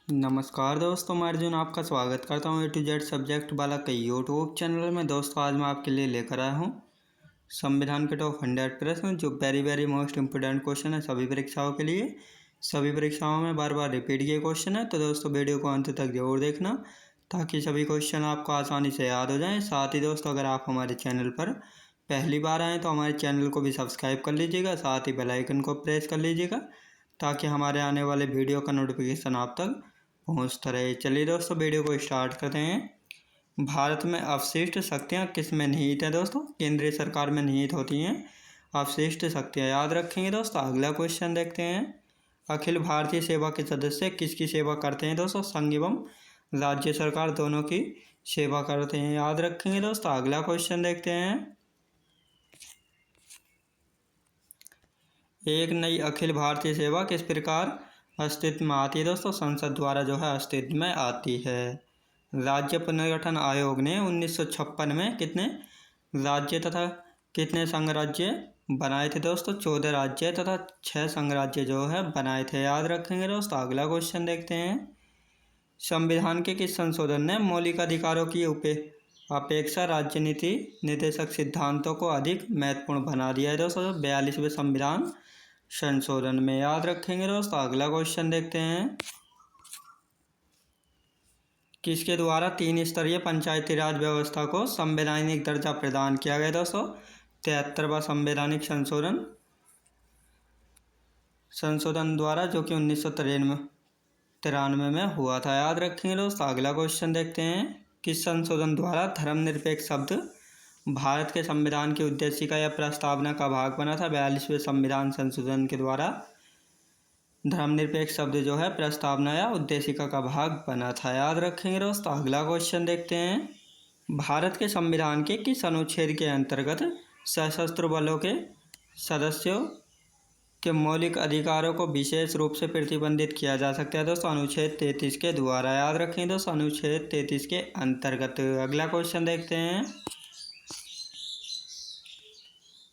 नमस्कार दोस्तों, मैं अर्जुन आपका स्वागत करता हूँ A to Z सब्जेक्ट वाला कई यूट्यूब चैनल में। दोस्तों आज मैं आपके लिए लेकर आया हूँ संविधान के टॉप 100 प्रश्न, जो वेरी मोस्ट इम्पोर्टेंट क्वेश्चन है सभी परीक्षाओं के लिए। सभी परीक्षाओं में बार बार रिपीट किए क्वेश्चन है, तो दोस्तों वीडियो को अंत तक जरूर देखना ताकि सभी क्वेश्चन आपको आसानी से याद हो जाएँ। साथ ही दोस्तों, अगर आप हमारे चैनल पर पहली बार आएँ तो हमारे चैनल को भी सब्सक्राइब कर लीजिएगा, साथ ही बेल आइकन को प्रेस कर लीजिएगा ताकि हमारे आने वाले वीडियो का नोटिफिकेशन आप तक पहुँचता रहे। चलिए दोस्तों, वीडियो को स्टार्ट करते हैं। भारत में अवशिष्ट शक्तियाँ किस में निहित है? दोस्तों केंद्रीय सरकार में निहित होती हैं अवशिष्ट शक्तियाँ, याद रखेंगे दोस्तों। अगला क्वेश्चन देखते हैं। अखिल भारतीय सेवा के सदस्य किसकी सेवा करते हैं? दोस्तों संघ एवं राज्य सरकार दोनों की सेवा करते हैं, याद रखेंगे दोस्तों। अगला क्वेश्चन देखते हैं। एक नई अखिल भारतीय सेवा किस प्रकार अस्तित्व में आती है? दोस्तों संसद द्वारा जो है अस्तित्व में आती है। राज्य पुनर्गठन आयोग ने 1956 में कितने राज्य तथा कितने संघ राज्य बनाए थे? दोस्तों 14 राज्य तथा 6 संघ राज्य जो है बनाए थे, याद रखेंगे दोस्तों। अगला क्वेश्चन देखते हैं। संविधान के किस संशोधन ने मौलिक अधिकारों की अपेक्षा राजनीति निर्देशक सिद्धांतों को अधिक महत्वपूर्ण बना दिया है? दोस्तों 42वें संविधान संशोधन में, याद रखेंगे दोस्तों। अगला क्वेश्चन देखते हैं। किसके द्वारा 3 स्तरीय पंचायती राज व्यवस्था को संवैधानिक दर्जा प्रदान किया गया? दोस्तों 73वां संवैधानिक संशोधन द्वारा, जो कि 1993 में हुआ था, याद रखेंगे दोस्तों। अगला क्वेश्चन देखते हैं। किस संशोधन द्वारा धर्मनिरपेक्ष शब्द भारत के संविधान की उद्देशिका या प्रस्तावना का भाग बना था? 42वें संविधान संशोधन के द्वारा धर्मनिरपेक्ष शब्द जो है प्रस्तावना या उद्देशिका का भाग बना था, याद रखेंगे दोस्तों। अगला क्वेश्चन देखते हैं। भारत के संविधान के किस अनुच्छेद के अंतर्गत सशस्त्र बलों के सदस्यों के मौलिक अधिकारों को विशेष रूप से प्रतिबंधित किया जा सकता है? दोस्तों अनुच्छेद 33 के द्वारा, याद रखेंगे दोस्तों, अनुच्छेद 33 के अंतर्गत। अगला क्वेश्चन देखते हैं।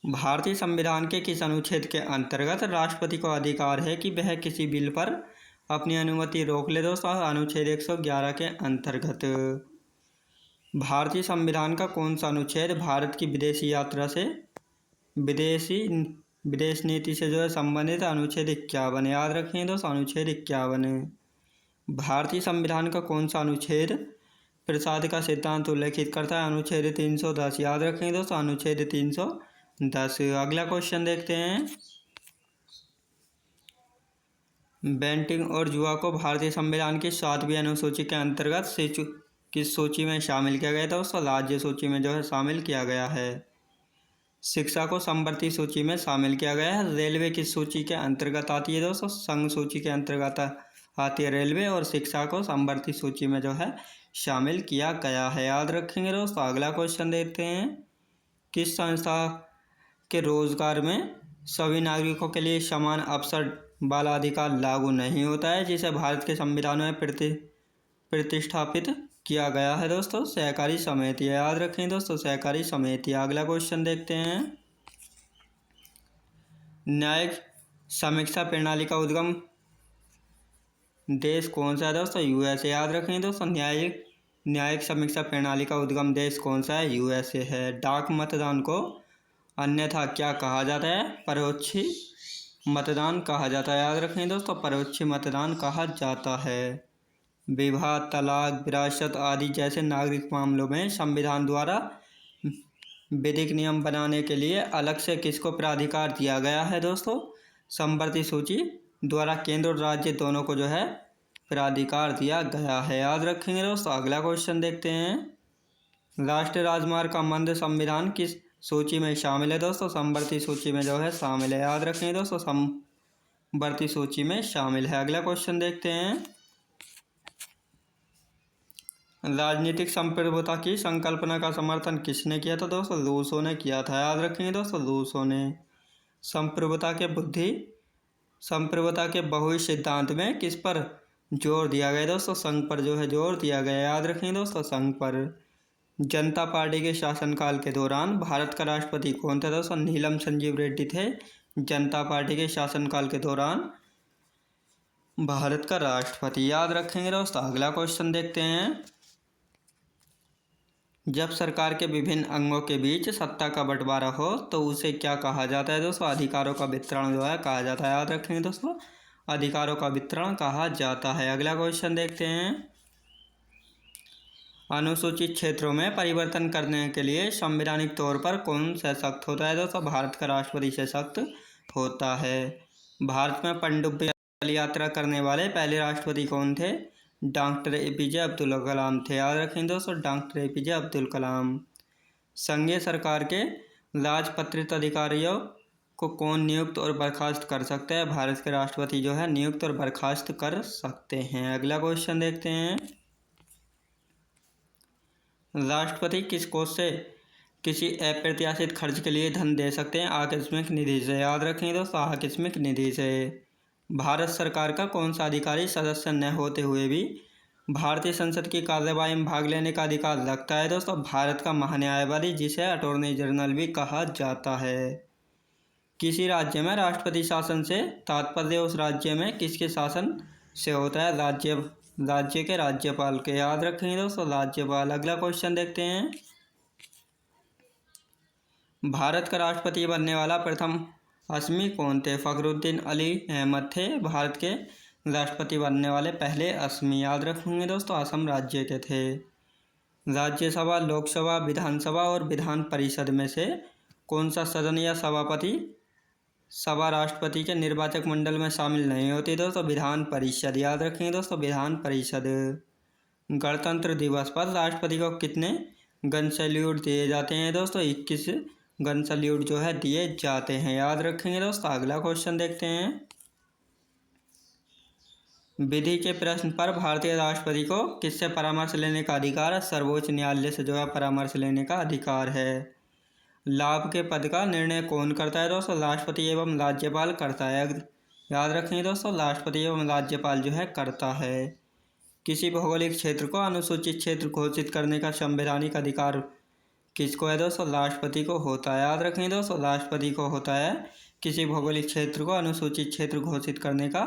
भारतीय संविधान के किस अनुच्छेद के अंतर्गत राष्ट्रपति को अधिकार है कि वह किसी बिल पर अपनी अनुमति रोक ले? दोस्तों अनुच्छेद 111 के अंतर्गत। भारतीय संविधान का कौन सा अनुच्छेद भारत की विदेशी यात्रा से विदेश नीति से जो है संबंधित? अनुच्छेद 51, याद रखेंगे दोस्तों, अनुच्छेद 51। भारतीय संविधान का कौन सा अनुच्छेद प्रसाद का सिद्धांत उल्लेखित करता है? अनुच्छेद 310, याद रखेंगे दोस्तों, अनुच्छेद 310। अगला क्वेश्चन देखते हैं। बेंटिंग और जुआ को भारतीय संविधान की 7वीं अनुसूची के अंतर्गत किस सूची में शामिल किया गया था? दोस्तों राज्य सूची में जो है शामिल किया गया है। शिक्षा को समवर्ती सूची में शामिल किया गया है। रेलवे किस सूची के अंतर्गत आती है? दोस्तों संघ सूची के अंतर्गत आती है रेलवे, और शिक्षा को समवर्ती सूची में जो है शामिल किया गया है, याद रखेंगे दोस्तों। अगला क्वेश्चन देखते हैं। किस संस्था के रोजगार में सभी नागरिकों के लिए समान अवसर वाला अधिकार लागू नहीं होता है, जिसे भारत के संविधान में प्रतिष्ठापित किया गया है? दोस्तों सहकारी समिति, याद रखें दोस्तों, सहकारी समिति। अगला क्वेश्चन देखते हैं। न्यायिक समीक्षा प्रणाली का उद्गम देश कौन सा है? दोस्तों यूएसए, याद रखें दोस्तों, न्यायिक समीक्षा प्रणाली का उद्गम देश कौन सा है? यूएसए है। डाक मतदान को अन्यथा क्या कहा जाता है? परोक्षी मतदान कहा जाता है, याद रखें दोस्तों, परोक्षी मतदान कहा जाता है। विवाह, तलाक, विरासत आदि जैसे नागरिक मामलों में संविधान द्वारा विधिक नियम बनाने के लिए अलग से किसको प्राधिकार दिया गया है? दोस्तों समवर्ती सूची द्वारा केंद्र और राज्य दोनों को जो है प्राधिकार दिया गया है, याद रखेंगे दोस्तों। अगला क्वेश्चन देखते हैं। राष्ट्रीय राजमार्ग का मंद संविधान किस सूची में शामिल है? दोस्तों समवर्ती सूची में जो है शामिल है, याद रखेंगे दोस्तों, समवर्ती सूची में शामिल है। अगला क्वेश्चन देखते हैं। राजनीतिक संप्रभुता की संकल्पना का समर्थन किसने किया था? दोस्तों रूसो ने किया था, याद रखेंगे दोस्तों, रूसो ने। संप्रभुता के बहु सिद्धांत में किस पर जोर दिया गया? दोस्तों संघ पर जो है जोर दिया गया, याद रखेंगे दोस्तों, संघ पर। जनता पार्टी के शासनकाल के दौरान भारत का राष्ट्रपति कौन था? दोस्तों नीलम संजीव रेड्डी थे जनता पार्टी के शासनकाल के दौरान भारत का राष्ट्रपति। याद रखेंगे दोस्तों। अगला क्वेश्चन देखते हैं। जब सरकार के विभिन्न अंगों के बीच सत्ता का बंटवारा हो तो उसे क्या कहा जाता है दोस्तों? अधिकारों का वितरण जो है कहा जाता है। याद रखेंगे दोस्तों, अधिकारों का वितरण कहा जाता है। अगला क्वेश्चन देखते हैं। अनुसूचित क्षेत्रों में परिवर्तन करने के लिए संवैधानिक तौर पर कौन सशक्त होता है दोस्तों? भारत का राष्ट्रपति सशक्त होता है। भारत में पनडुब्बी यात्रा करने वाले पहले राष्ट्रपति कौन थे? डॉक्टर एपीजे अब्दुल कलाम थे। याद रखें दोस्तों, डॉक्टर एपीजे अब्दुल कलाम। संघीय सरकार के राजपत्रित अधिकारियों को कौन नियुक्त और बर्खास्त कर सकते हैं? भारत के राष्ट्रपति जो है नियुक्त और बर्खास्त कर सकते हैं। अगला क्वेश्चन देखते हैं। राष्ट्रपति किस कोष से किसी अप्रत्याशित खर्च के लिए धन दे सकते हैं? आकस्मिक निधि से। याद रखें दोस्तों, आकस्मिक निधि से। भारत सरकार का कौन सा अधिकारी सदस्य न होते हुए भी भारतीय संसद की कार्यवाही में भाग लेने का अधिकार रखता है दोस्तों? भारत का महान्यायवादी, जिसे अटॉर्नी जनरल भी कहा जाता है। किसी राज्य में राष्ट्रपति शासन से तात्पर्य उस राज्य में किसके शासन से होता है? राज्य के राज्यपाल के। याद रखेंगे दोस्तों, राज्यपाल। अगला क्वेश्चन देखते हैं। भारत का राष्ट्रपति बनने वाला प्रथम असमी कौन थे? फखरुद्दीन अली अहमद थे भारत के राष्ट्रपति बनने वाले पहले असमी। याद रखेंगे दोस्तों, असम राज्य के थे। राज्यसभा, लोकसभा, विधानसभा और विधान परिषद में से कौन सा सदन या सभापति सभा राष्ट्रपति के निर्वाचक मंडल में शामिल नहीं होती दोस्तों? विधान परिषद। याद रखेंगे दोस्तों, विधान परिषद। गणतंत्र दिवस पर राष्ट्रपति को कितने गन सैल्यूट दिए जाते हैं दोस्तों? 21 गन सैल्यूट जो है दिए जाते हैं। याद रखेंगे दोस्तों। अगला क्वेश्चन देखते हैं। विधि के प्रश्न पर भारतीय राष्ट्रपति को किससे परामर्श लेने का अधिकार है? सर्वोच्च न्यायालय से जो है परामर्श लेने का अधिकार है। लाभ के पद का निर्णय कौन करता है दोस्तों? राष्ट्रपति एवं राज्यपाल करता है। याद रखेंगे दोस्तों, राष्ट्रपति एवं राज्यपाल जो है करता है। किसी भौगोलिक क्षेत्र को अनुसूचित क्षेत्र घोषित करने का संवैधानिक अधिकार किसको है दोस्तों? राष्ट्रपति को होता है। याद रखेंगे दोस्तों, राष्ट्रपति को होता है किसी भौगोलिक क्षेत्र को अनुसूचित क्षेत्र घोषित करने का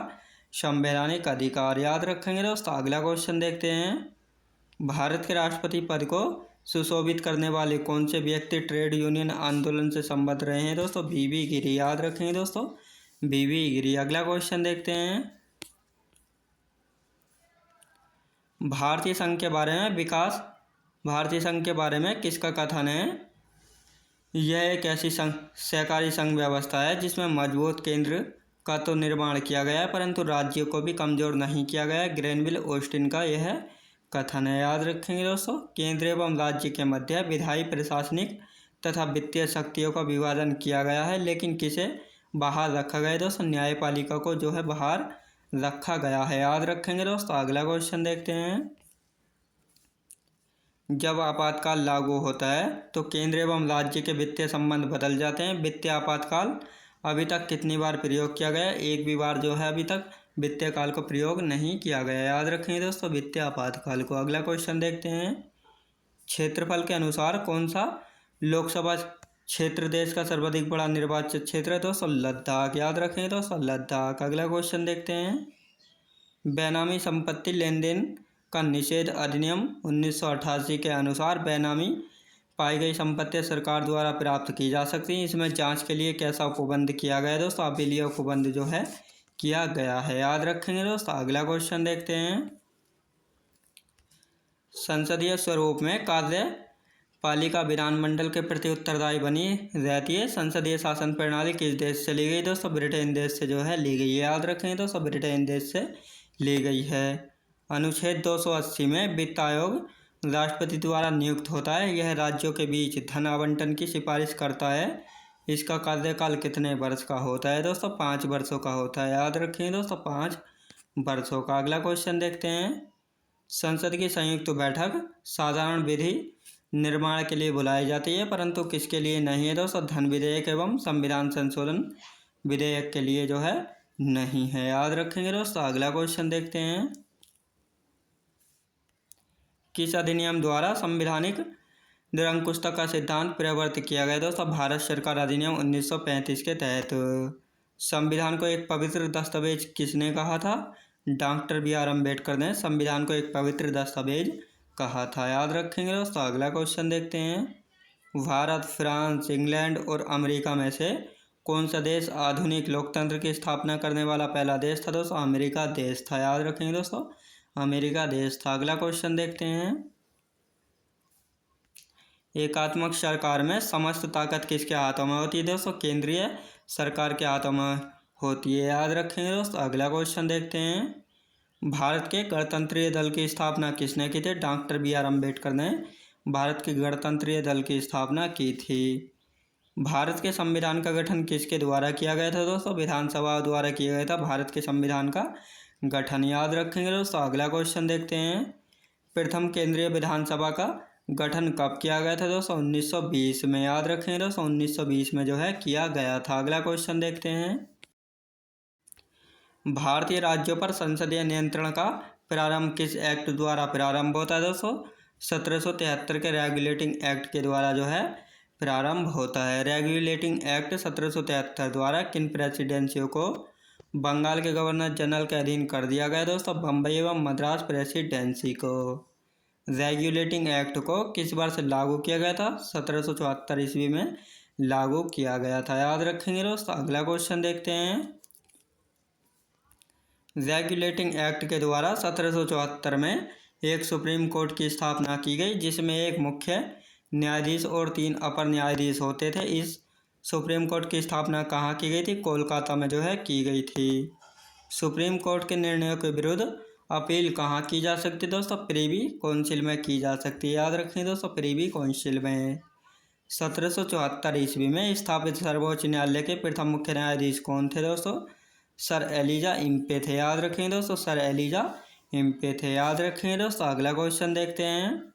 संवैधानिक अधिकार। याद रखेंगे दोस्तों। अगला क्वेश्चन देखते हैं। भारत के राष्ट्रपति पद को सुशोभित करने वाले कौन से व्यक्ति ट्रेड यूनियन आंदोलन से संबद्ध रहे हैं दोस्तों? बीबी गिरी। याद रखेंगे दोस्तों, बीबी गिरी। अगला क्वेश्चन देखते हैं। भारतीय संघ के बारे में किसका कथन है? यह एक ऐसी सहकारी संघ व्यवस्था है जिसमें मजबूत केंद्र का तो निर्माण किया गया है परंतु राज्यों को भी कमजोर नहीं किया गया है। ग्रेनविल ऑस्टिन का यह कथन है। याद रखेंगे दोस्तों। केंद्र एवं राज्य के मध्य विधायी, प्रशासनिक तथा वित्तीय शक्तियों का विभाजन किया गया है, लेकिन किसे बाहर रखा गया है दोस्तों? न्यायपालिका को जो है बाहर रखा गया है। याद रखेंगे दोस्तों। अगला क्वेश्चन देखते हैं। जब आपातकाल लागू होता है तो केंद्र एवं राज्य के वित्तीय संबंध बदल जाते हैं। वित्तीय आपातकाल अभी तक कितनी बार प्रयोग किया गया? एक भी बार जो है अभी तक वित्तीय काल को प्रयोग नहीं किया गया। याद रखेंगे दोस्तों, वित्तीय आपातकाल को। अगला क्वेश्चन देखते हैं। क्षेत्रफल के अनुसार कौन सा लोकसभा क्षेत्र देश का सर्वाधिक बड़ा निर्वाचित क्षेत्र है दोस्तों? लद्दाख। याद रखेंगे दोस्तों, लद्दाख। अगला क्वेश्चन देखते हैं। बेनामी संपत्ति लेन देन का निषेध अधिनियम 1988 के अनुसार बेनामी पाई गई संपत्ति सरकार द्वारा प्राप्त की जा सकती है। इसमें जांच के लिए कैसा उपबंध किया गया है दोस्तों? अपीलीय उपबंध जो है किया गया है। याद रखेंगे दोस्तों। अगला क्वेश्चन देखते हैं। संसदीय स्वरूप में कार्यपालिका विधानमंडल के प्रति उत्तरदायी बनी रहती है। संसदीय शासन प्रणाली किस देश से ली गई दोस्तों? ब्रिटेन देश से जो है ली गई है। याद रखेंगे दोस्तों, ब्रिटेन देश से ली गई है। अनुच्छेद 280 में वित्त आयोग राष्ट्रपति द्वारा नियुक्त होता है। यह राज्यों के बीच धन आवंटन की सिफारिश करता है। इसका कार्यकाल कितने वर्ष का होता है दोस्तों? 5 वर्षों का होता है। याद रखेंगे दोस्तों, 5 वर्षों का। अगला क्वेश्चन देखते हैं। संसद की संयुक्त बैठक साधारण विधि निर्माण के लिए बुलाई जाती है परंतु किसके लिए नहीं है दोस्तों? धन विधेयक एवं संविधान संशोधन विधेयक के लिए जो है नहीं है। याद रखेंगे दोस्तों। अगला क्वेश्चन देखते हैं। किस अधिनियम द्वारा संवैधानिक निरंकुशता का सिद्धांत प्रवर्तित किया गया दोस्तों? भारत सरकार अधिनियम 1935 के तहत। संविधान को एक पवित्र दस्तावेज किसने कहा था? Doctor B.R. अम्बेडकर ने संविधान को एक पवित्र दस्तावेज कहा था, याद रखेंगे दोस्तों। अगला क्वेश्चन देखते हैं। भारत, फ्रांस, इंग्लैंड और अमेरिका में से कौन सा देश आधुनिक लोकतंत्र की स्थापना करने वाला पहला देश था दोस्तों? अमेरिका देश था, याद रखेंगे दोस्तों, अमेरिका देश था। अगला क्वेश्चन देखते हैं। एकात्मक सरकार में समस्त ताकत किसके हाथों में होती है दोस्तों? केंद्रीय सरकार के हाथों में होती है, याद रखेंगे दोस्तों। अगला क्वेश्चन देखते हैं। भारत के गणतंत्रीय दल की स्थापना किसने की थी? Doctor B.R. अम्बेडकर ने भारत के गणतंत्रीय दल की स्थापना की थी। भारत के संविधान का गठन किसके द्वारा किया गया था दोस्तों? विधानसभा द्वारा किया गया था भारत के संविधान का गठन, याद रखेंगे दोस्तों। अगला क्वेश्चन देखते हैं। प्रथम केंद्रीय विधानसभा का गठन कब किया गया था दोस्तों? 1920 में, याद रखेंगे दोस्तों, 1920 में जो है किया गया था। अगला क्वेश्चन देखते हैं। भारतीय राज्यों पर संसदीय नियंत्रण का प्रारंभ किस एक्ट द्वारा प्रारंभ होता है दोस्तों? 1773 के रेगुलेटिंग एक्ट के द्वारा जो है प्रारंभ होता है। रेगुलेटिंग एक्ट 1773 द्वारा किन प्रेसिडेंसियों को बंगाल के गवर्नर जनरल के अधीन कर दिया गया दोस्तों? बम्बई एवं मद्रास प्रेसिडेंसी को। रेगुलेटिंग एक्ट को किस वर्ष लागू किया गया था? 1774 ईस्वी में लागू किया गया था, याद रखेंगे दोस्तों। अगला क्वेश्चन देखते हैं। रेगुलेटिंग एक्ट के द्वारा 1774 में एक सुप्रीम कोर्ट की स्थापना की गई, जिसमें एक मुख्य न्यायाधीश और 3 अपर न्यायाधीश होते थे। इस सुप्रीम कोर्ट की स्थापना कहाँ की गई थी? कोलकाता में जो है की गई थी। सुप्रीम कोर्ट के निर्णयों के विरुद्ध अपील कहाँ की जा सकती है दोस्तों? प्रिवी काउंसिल में की जा सकती है, याद रखें दोस्तों, प्रिवी काउंसिल में। 1774 ईस्वी में स्थापित सर्वोच्च न्यायालय के प्रथम मुख्य न्यायाधीश कौन थे दोस्तों? सर एलिजा इम्पे थे, याद रखें दोस्तों, सर एलिजा इम्पे थे, याद रखें दोस्तों। अगला क्वेश्चन देखते हैं।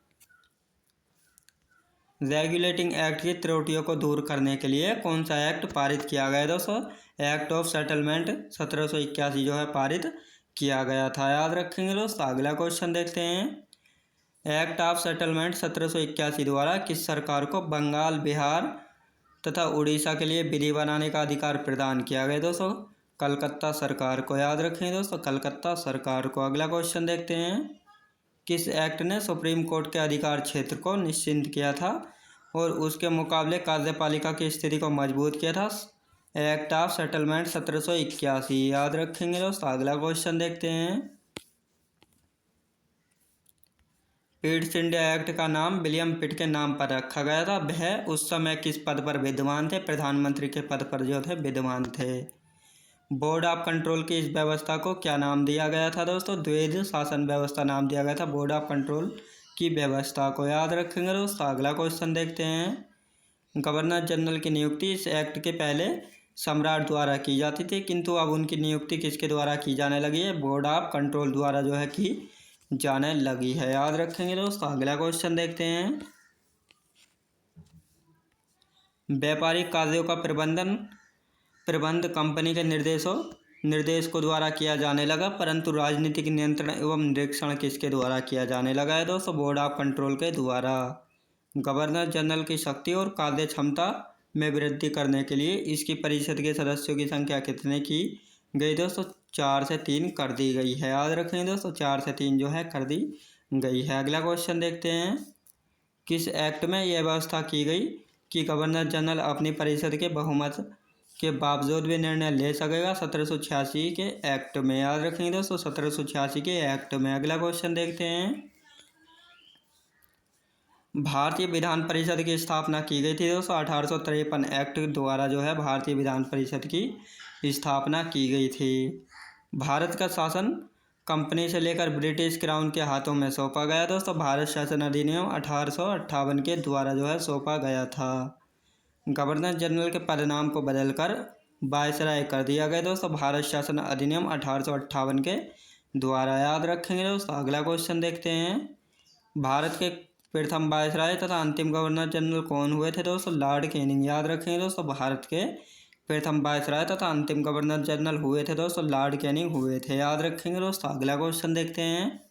रेगुलेटिंग एक्ट की त्रुटियों को दूर करने के लिए कौन सा एक्ट पारित किया गया दोस्तों? एक्ट ऑफ सेटलमेंट 1781 जो है पारित किया गया था, याद रखेंगे दोस्तों। अगला क्वेश्चन देखते हैं। एक्ट ऑफ सेटलमेंट 1781 द्वारा किस सरकार को बंगाल, बिहार तथा उड़ीसा के लिए विधि बनाने का अधिकार प्रदान किया गया दोस्तों? कलकत्ता सरकार को, याद रखें दोस्तों, कलकत्ता सरकार को। अगला क्वेश्चन देखते हैं। किस एक्ट ने सुप्रीम कोर्ट के अधिकार क्षेत्र को निश्चित किया था और उसके मुकाबले कार्यपालिका की स्थिति को मजबूत किया था? एक्ट ऑफ सेटलमेंट 1781, याद रखेंगे दोस्तों। अगला क्वेश्चन देखते हैं। पिट्स इंडिया एक्ट का नाम विलियम पिट के नाम पर रखा गया था। वह उस समय किस पद पर विद्यमान थे? प्रधानमंत्री के पद पर जो थे विद्यमान थे। बोर्ड ऑफ कंट्रोल की इस व्यवस्था को क्या नाम दिया गया था दोस्तों? द्वैध शासन व्यवस्था नाम दिया गया था बोर्ड ऑफ कंट्रोल की व्यवस्था को, याद रखेंगे दोस्तों। अगला क्वेश्चन देखते हैं। गवर्नर जनरल की नियुक्ति इस एक्ट के पहले सम्राट द्वारा की जाती थी, किंतु अब उनकी नियुक्ति किसके द्वारा की जाने लगी है? बोर्ड ऑफ कंट्रोल द्वारा जो है की जाने लगी है, याद रखेंगे दोस्तों। अगला क्वेश्चन देखते हैं। व्यापारिक कार्यों का प्रबंध कंपनी के निर्देशकों द्वारा किया जाने लगा, परंतु राजनीतिक नियंत्रण एवं निरीक्षण किसके द्वारा किया जाने लगा है दोस्तों? बोर्ड ऑफ कंट्रोल के द्वारा। गवर्नर जनरल की शक्ति और कार्य क्षमता में वृद्धि करने के लिए इसकी परिषद के सदस्यों की संख्या कितने की गई दोस्तों? 4 से 3 कर दी गई है, याद रखें दोस्तों, 4 से 3 जो है कर दी गई है। अगला क्वेश्चन देखते हैं। किस एक्ट में यह व्यवस्था की गई कि गवर्नर जनरल अपनी परिषद के बहुमत के बावजूद भी निर्णय ले सकेगा? 1786 के एक्ट में, याद रखेंगे दोस्तों, 1786 के एक्ट में। अगला क्वेश्चन देखते हैं। भारतीय विधान परिषद की स्थापना की गई थी दोस्तों 1853 एक्ट द्वारा जो है भारतीय विधान परिषद की स्थापना की गई थी। भारत का शासन कंपनी से लेकर ब्रिटिश क्राउन के हाथों में सौंपा गया दोस्तों। भारत शासन अधिनियम 1858 के द्वारा जो है सौंपा गया था। गवर्नर जनरल के पदनाम को बदलकर वायसराय कर दिया गया दोस्तों। भारत शासन अधिनियम 1858 के द्वारा, याद रखेंगे दोस्तों। अगला क्वेश्चन देखते हैं। भारत के प्रथम वायसराय तथा अंतिम गवर्नर जनरल कौन हुए थे दोस्तों? लॉर्ड कैनिंग, याद रखेंगे दोस्तों। भारत के प्रथम वायसराय तथा अंतिम गवर्नर जनरल हुए थे दोस्तों लॉर्ड कैनिंग हुए थे, याद रखेंगे दोस्तों। अगला क्वेश्चन देखते हैं।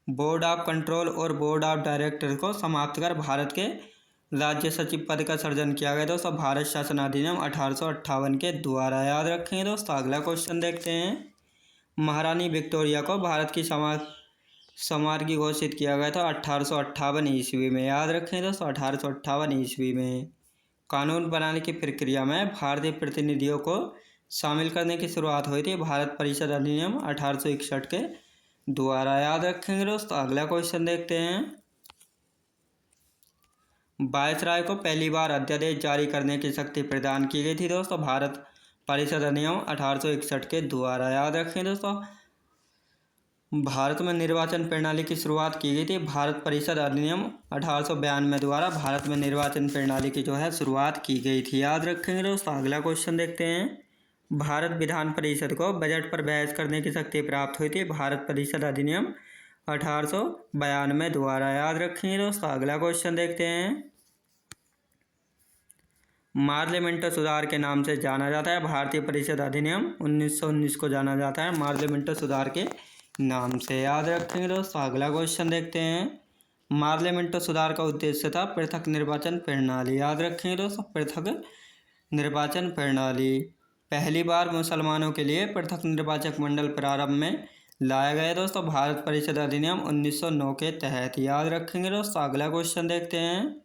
बोर्ड ऑफ कंट्रोल और बोर्ड ऑफ डायरेक्टर को समाप्त कर भारत के राज्य सचिव पद का सृजन किया गया दोस्तों? भारत शासन अधिनियम 1858 के द्वारा। याद रखेंगे दोस्तों। अगला क्वेश्चन देखते हैं। महारानी विक्टोरिया को भारत की सम्राज्ञी घोषित किया गया था 1858 ईस्वी में। याद रखें दोस्तों, 1858 ईस्वी में। कानून बनाने की प्रक्रिया में भारतीय प्रतिनिधियों को शामिल करने की शुरुआत हुई थी भारत परिषद अधिनियम 1861 के द्वारा। याद रखेंगे दोस्तों। अगला क्वेश्चन देखते हैं। वायसराय को पहली बार अध्यादेश जारी करने की शक्ति प्रदान की गई थी दोस्तों? भारत परिषद अधिनियम 1861 के द्वारा। याद रखें दोस्तों। भारत में निर्वाचन प्रणाली की शुरुआत की गई थी भारत परिषद अधिनियम 1892 द्वारा। भारत में निर्वाचन प्रणाली की जो है शुरुआत की गई थी। याद रखेंगे दोस्तों। अगला क्वेश्चन देखते हैं। भारत विधान परिषद को बजट पर बहस करने की शक्ति प्राप्त हुई थी भारत परिषद अधिनियम 1892 द्वारा। याद रखेंगे दोस्तों। अगला क्वेश्चन देखते हैं। मार्लिमेंटो सुधार के नाम से जाना जाता है भारतीय परिषद अधिनियम 1919 को जाना जाता है मार्लिमेंटो सुधार के नाम से। याद रखेंगे दोस्तों। अगला क्वेश्चन देखते हैं। मार्लिमेंटो सुधार का उद्देश्य था पृथक निर्वाचन प्रणाली। याद रखेंगे दोस्तों। पृथक निर्वाचन प्रणाली। पहली बार मुसलमानों के लिए पृथक निर्वाचक मंडल प्रारंभ में लाया गया दोस्तों भारत परिषद अधिनियम 1909 के तहत। याद रखेंगे दोस्तों। अगला क्वेश्चन देखते हैं।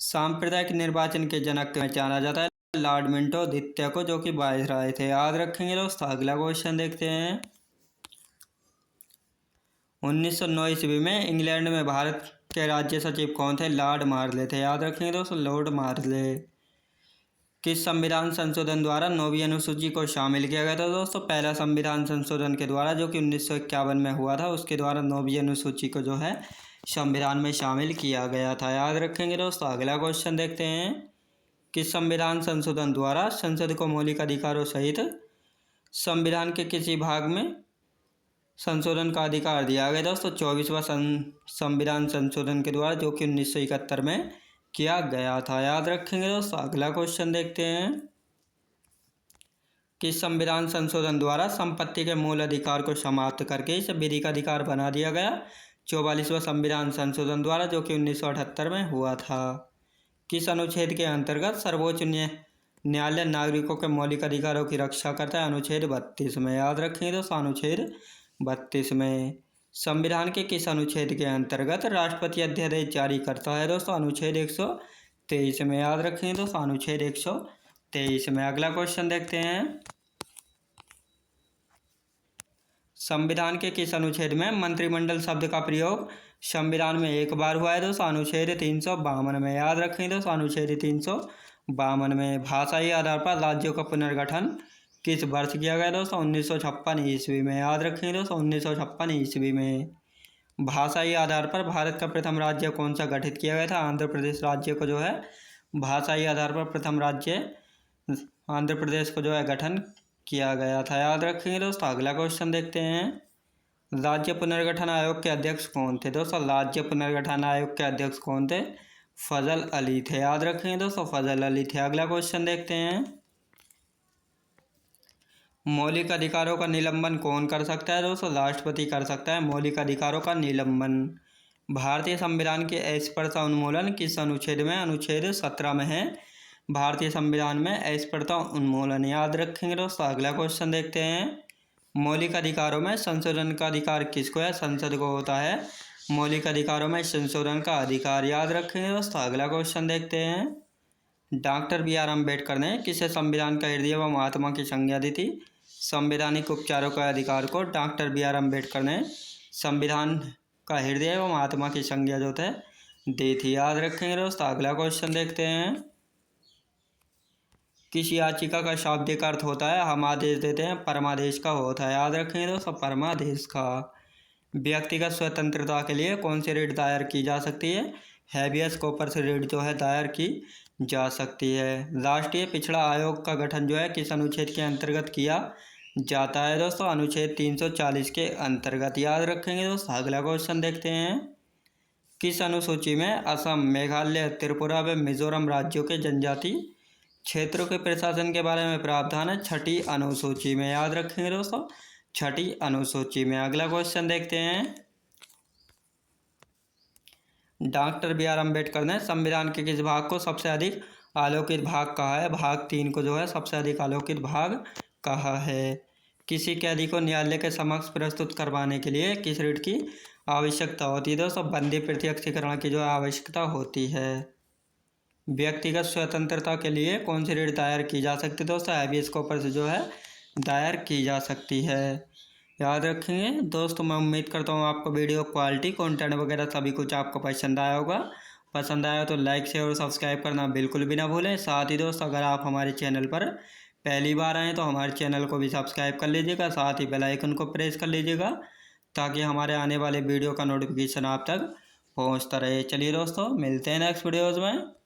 सांप्रदायिक निर्वाचन के जनक में जाना जाता है लॉर्ड मिंटो द्वितीय को, जो कि वायसराय थे। याद रखेंगे दोस्तों। अगला क्वेश्चन देखते हैं। 1909 ईस्वी में इंग्लैंड में भारत के राज्य सचिव कौन थे? लॉर्ड मार्ले थे। याद रखेंगे दोस्तों। लॉर्ड मार्ले। किस संविधान संशोधन द्वारा 9वीं अनुसूची को शामिल किया गया था दोस्तों? पहला संविधान संशोधन के द्वारा, जो कि 1951 में हुआ था, उसके द्वारा 9वीं अनुसूची को जो है संविधान में शामिल किया गया था। याद रखेंगे दोस्तों। अगला क्वेश्चन देखते हैं। किस संविधान संशोधन द्वारा संसद को मौलिक अधिकारों सहित संविधान के किसी भाग में संशोधन का अधिकार दिया गया दोस्तों? 24वां संविधान संशोधन के द्वारा, जो कि 1971 में किया गया था। याद रखेंगे दोस्तों। अगला क्वेश्चन देखते हैं। किस संविधान संशोधन द्वारा संपत्ति के मूल अधिकार को समाप्त करके इसे विधिक अधिकार बना दिया गया? 44वां संविधान संशोधन द्वारा, जो कि 1978 में हुआ था। किस अनुच्छेद के अंतर्गत सर्वोच्च न्यायालय नागरिकों के मौलिक अधिकारों की रक्षा करता है? अनुच्छेद 32 में। याद रखेंगे दोस्तों। अनुच्छेद 32 में। संविधान के किस अनुच्छेद के अंतर्गत राष्ट्रपति अध्यादेश जारी करता है दोस्तों? अनुच्छेद 123 में। याद रखेंगे दोस्तों। अनुच्छेद 123 में। अगला क्वेश्चन देखते हैं। संविधान के किस अनुच्छेद में मंत्रिमंडल शब्द का प्रयोग संविधान में एक बार हुआ है दोस्तों? अनुच्छेद 352 में। याद रखेंगे दोस्तों। अनुच्छेद 352 में। भाषाई आधार पर राज्यों का पुनर्गठन किस वर्ष किया गया दोस्तों? 1956 ईस्वी में। याद रखेंगे दोस्तों। 1956 ईस्वी में। भाषाई आधार पर भारत का प्रथम राज्य कौन सा गठित किया गया था? आंध्र प्रदेश राज्य को जो है भाषाई आधार पर प्रथम राज्य आंध्र प्रदेश को जो है गठन किया गया था। याद रखेंगे दोस्तों। अगला क्वेश्चन देखते हैं। राज्य पुनर्गठन आयोग के अध्यक्ष कौन थे दोस्तों? राज्य पुनर्गठन आयोग के अध्यक्ष कौन थे? फजल अली थे। याद रखेंगे दोस्तों। फजल अली थे। अगला क्वेश्चन देखते हैं। मौलिक अधिकारों का निलंबन कौन कर सकता है दोस्तों? राष्ट्रपति कर सकता है मौलिक अधिकारों का निलंबन। भारतीय संविधान के अस्पृश्यता उन्मूलन किस अनुच्छेद में? अनुच्छेद 17 में है भारतीय संविधान में अस्पृश्यता उन्मूलन। याद रखेंगे दोस्तों। अगला क्वेश्चन देखते हैं। मौलिक अधिकारों में संशोधन का अधिकार किसको है? संसद को होता है मौलिक अधिकारों में संशोधन का अधिकार। याद रखेंगे दोस्तों। अगला क्वेश्चन देखते हैं। डॉक्टर बी आर अम्बेडकर ने किसे संविधान का हृदय व आत्मा की संज्ञा दी थी? संवैधानिक उपचारों का अधिकार को डॉक्टर बी आर अम्बेडकर ने संविधान का हृदय एवं आत्मा की संज्ञा जो थे दी थी। याद रखेंगे दोस्तों। अगला क्वेश्चन देखते हैं। किस याचिका का शाब्दिक अर्थ होता है? हम आदेश देते हैं परमादेश का होता है। याद रखेंगे दोस्तों। परमादेश का। व्यक्तिगत स्वतंत्रता के लिए कौन सी रिट दायर की जा सकती है? हैबियस कॉर्पस रिट जो है दायर की जा सकती है। राष्ट्रीय पिछड़ा आयोग का गठन जो है किस अनुच्छेद के अंतर्गत किया जाता है दोस्तों? अनुच्छेद 340 के अंतर्गत। याद रखेंगे दोस्तों। अगला क्वेश्चन देखते हैं। किस अनुसूची में असम, मेघालय, त्रिपुरा व मिजोरम राज्यों के जनजाति क्षेत्रों के प्रशासन के बारे में प्रावधान है? 6ठी अनुसूची में। याद रखेंगे दोस्तों। 6ठी अनुसूची में। अगला क्वेश्चन देखते हैं। डॉक्टर बी आर अम्बेडकर ने संविधान के किस भाग को सबसे अधिक आलोकित भाग कहा है? भाग 3 को जो है सबसे अधिक आलोकित भाग कहा है। किसी कैदी को न्यायालय के समक्ष प्रस्तुत करवाने के लिए किस रीट की आवश्यकता होती है? दोस्तों बंदी प्रत्यक्षीकरण की जो है आवश्यकता होती है। व्यक्तिगत स्वतंत्रता के लिए कौन सी रीट दायर की जा सकती है? दोस्तों हैबियस कॉर्पस जो है दायर की जा सकती है। याद रखेंगे दोस्तों। मैं उम्मीद करता हूँ आपको वीडियो क्वालिटी कंटेंट वगैरह सभी कुछ आपको पसंद आया होगा। पसंद आया तो लाइक शेयर और सब्सक्राइब करना बिल्कुल भी ना भूलें। साथ ही दोस्तों अगर आप हमारे चैनल पर पहली बार आएँ तो हमारे चैनल को भी सब्सक्राइब कर लीजिएगा। साथ ही बेल आइकन को प्रेस कर लीजिएगा ताकि हमारे आने वाले वीडियो का नोटिफिकेशन आप तक पहुँचता रहे। चलिए दोस्तों मिलते हैं नेक्स्ट वीडियोज़ में।